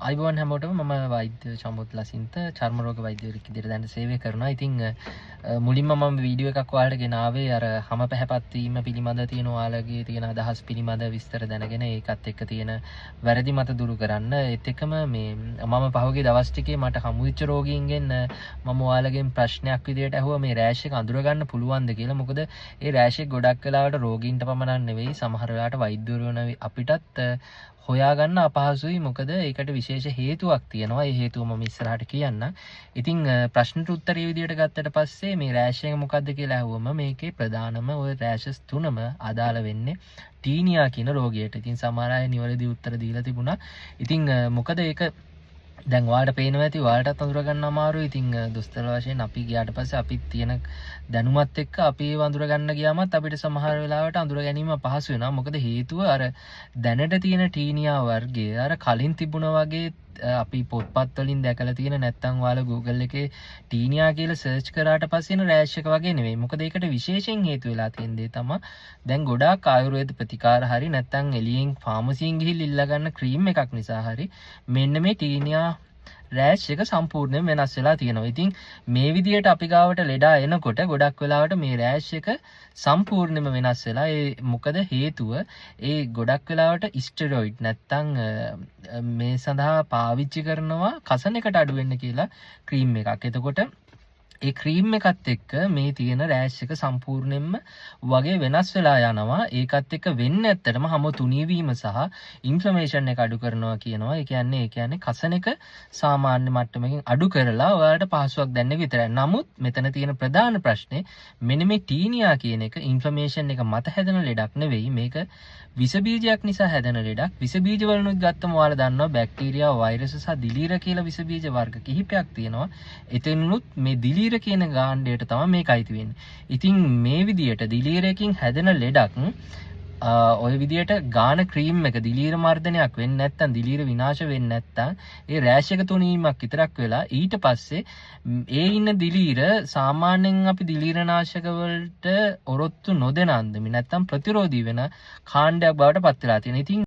අයිබෝන් හැමෝටම මම වෛද්‍ය චම්පත් ලසින්ත චර්ම රෝග වෛද්‍යවරයෙක් විදිහට දැන් සේවය කරනවා. ඉතින් මුලින්ම මම වීඩියෝ එකක් ඔයාලට ගෙනාවේ අර හැම පැහැපත් වීම පිළිබඳ තියෙන ඔයාලගේ තියෙන අදහස් පිළිබඳ විස්තර දැනගෙන ඒකත් එක්ක තියෙන වැරදි මත දුරු කරන්න. ඒත් එක්කම මේ මම පහුගිය දවස් ටිකේ මට හමු වෙච්ච රෝගීන්ගෙන් මම ඔයාලගෙන් ප්‍රශ්නයක් විදිහට අහුවා මේ රෑෂ් එක අඳුර ගන්න පුළුවන්ද කියලා. මොකද ඒ රෑෂ් එක ගොඩක් වෙලාවට රෝගීන්ට පමණක් නෙවෙයි සමහර වෙලාවට වෛද්‍යවරුන් අපිටත් හොයාගන්න අපහසුයි. මොකද ඒකට විශේෂ හේතුවක් තියෙනවා. ඒ හේතුව මම ඉස්සරහට කියන්න. ඉතින් ප්‍රශ්නට උත්තරය විදියට ගත්තට පස්සේ මේ රෑෂ් එක මොකද්ද කියලා අහුවම මේකේ ප්‍රධානම ওই රෑෂස් තුනම අදාළ වෙන්නේ ටීනියා කියන රෝගයට. ඉතින් සමහර අය නිවැරදි උත්තර දීලා තිබුණා. ඉතින් මොකද ඒක දැන් ඔයාලට පේනවා ඇති ඔයාලටත් අඳුර ගන්න අමාරුයි. ඉතින් දොස්තර වශයෙන් අපි ගියාට පස්සේ අපි තියෙන දැනුමත් එක්ක අපි අඳුර ගන්න ගියාමත් අපිට සමහර වෙලාවට අඳුර ගැනීම අපහසු වෙනවා. මොකද හේතුව අර දැනට තියෙන ටීනියා වර්ගය අර කලින් තිබුණා වගේ අපි පොත්පත් වලින් දැකලා තියෙන නැත්නම් ඔයාලා Google එකේ ටීනියා කියලා සර්ච් කරාට පස්සේ එන රෑෂ් එක වගේ නෙවෙයි. මොකද ඒකට විශේෂයෙන් හේතු වෙලා තියෙන දේ තමයි දැන් ගොඩාක් ආයුර්වේද ප්‍රතිකාර හරි නැත්නම් එළියෙන් ෆාමසියෙන් ගිහිල්ලා ඉල්ල ගන්න ක්‍රීම් එකක් නිසා හරි මෙන්න මේ ටීනියා රෑෂ් එක සම්පූර්ණයෙන් වෙනස් වෙලා තියෙනවා. ඉතින් මේ විදිහට අපි ගාවට ලෙඩා එනකොට ගොඩක් වෙලාවට මේ රෑෂ් එක සම්පූර්ණයෙන්ම වෙනස් වෙලා ඒ මොකද හේතුව ඒ ගොඩක් වෙලාවට ස්ටෙරොයිඩ් නැත්තම් මේ සඳහා පාවිච්චි කරනවා කසන එකට අඩු වෙන්න කියලා ක්‍රීම් එකක්. එතකොට ඒ ක්‍රීම් එකත් එක්ක මේ තියෙන රෑෂ් එක සම්පූර්ණයෙන්ම වගේ වෙනස් වෙලා යනවා. ඒකත් එක්ක වෙන්නේ ඇත්තටම හැම තුනී වීම සහ ඉන්ෆ්ලමේෂන් එක අඩු කරනවා කියනවා. ඒ කියන්නේ කසන එක සාමාන්‍ය මට්ටමකින් අඩු කරලා ඔයාලට පහසුවක් දැනෙන්න විතරයි. නමුත් මෙතන තියෙන ප්‍රධාන ප්‍රශ්නේ මෙන්න මේ ටීනියා කියන එක ඉන්ෆ්ලමේෂන් එක මත හැදෙන ලෙඩක් නෙවෙයි. මේක විස බීජයක් නිසා හැදෙන ලෙඩක්. විස බීජ වලිනුත් ගත්තම ඔයාලා දන්නවා බැක්ටීරියා, වෛරස් සහ දිලීර කියලා විස බීජ වර්ග කිහිපයක් තියෙනවා. එතනිනුත් මේ දිලීර කියන ගාණ්ඩයට තමයි මේක අයිති වෙන්නේ. ඉතින් මේ විදියට දිලීරයකින් හැදෙන ලෙඩක් ඔය විදියට ගාන ක්‍රීම් එක දිලීර මර්ධනයක් වෙන්නේ නැත්නම් දිලීර විනාශ වෙන්නේ නැත්නම් ඒ රෑෂ් එක තුනීමක් විතරක් වෙලා ඊට පස්සේ ඒ ඉන්න දිලීර සාමාන්‍යයෙන් අපි දිලීර නාශක වලට ඔරොත්තු නොදෙන අන්දමින් නැත්නම් ප්‍රතිරෝධී වෙන කාණ්ඩයක් බවට පත් වෙලා තියෙනවා. ඉතින්